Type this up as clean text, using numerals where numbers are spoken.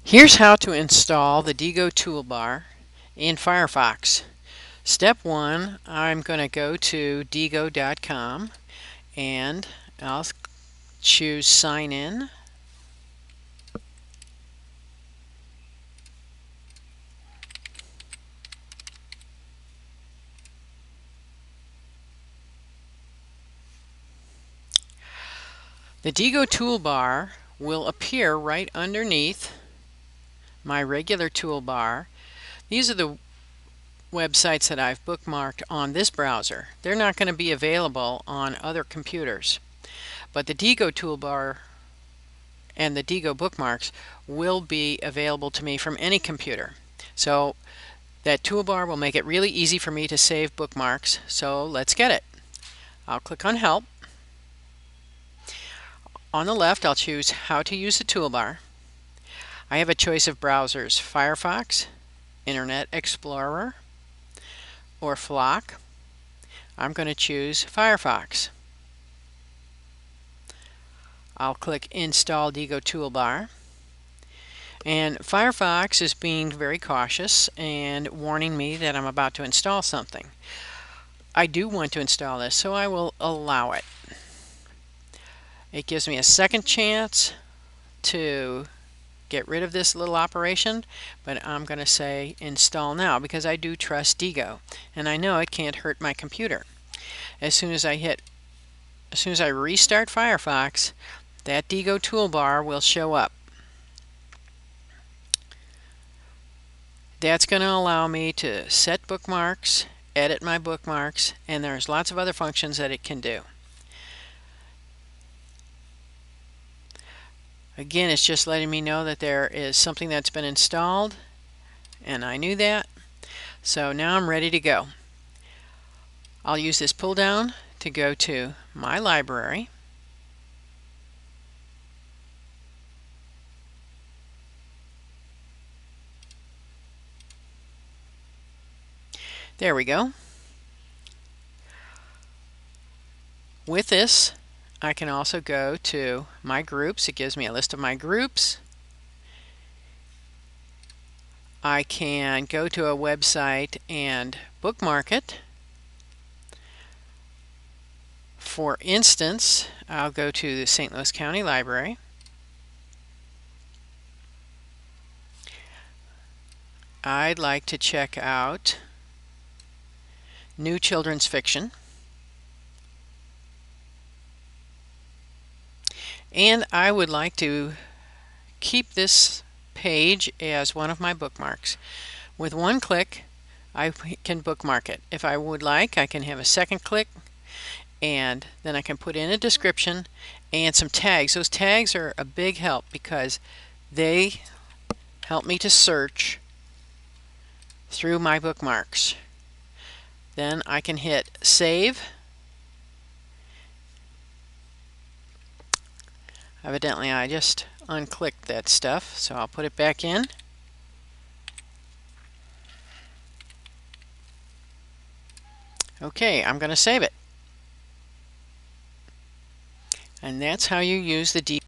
Here's how to install the Diigo toolbar in Firefox. Step 1, I'm going to go to Diigo.com and I'll choose sign in. The Diigo toolbar will appear right underneath my regular toolbar. These are the websites that I've bookmarked on this browser. They're not going to be available on other computers. But the Diigo toolbar and the Diigo bookmarks will be available to me from any computer. So that toolbar will make it really easy for me to save bookmarks. So let's get it. I'll click on Help. On the left, I'll choose How to use the toolbar. I have a choice of browsers: Firefox, Internet Explorer, or Flock. I'm going to choose Firefox. I'll click Install Diigo Toolbar. And Firefox is being very cautious and warning me that I'm about to install something. I do want to install this, so I will allow it. It gives me a second chance to get rid of this little operation, but I'm going to say install now because I do trust Diigo and I know it can't hurt my computer. As soon as I restart Firefox, that Diigo toolbar will show up. That's going to allow me to set bookmarks, edit my bookmarks, and there's lots of other functions that it can do. Again, it's just letting me know that there is something that's been installed, and I knew that. So now I'm ready to go. I'll use this pull down to go to my library. There we go. With this, I can also go to my groups. It gives me a list of my groups. I can go to a website and bookmark it. For instance, I'll go to the St. Louis County Library. I'd like to check out new children's fiction. And I would like to keep this page as one of my bookmarks. With one click, I can bookmark it. If I would like, I can have a second click, and then I can put in a description and some tags. Those tags are a big help because they help me to search through my bookmarks. Then I can hit save. Evidently I just unclicked that stuff, so I'll put it back in. Okay, I'm going to save it. And that's how you use the Diigo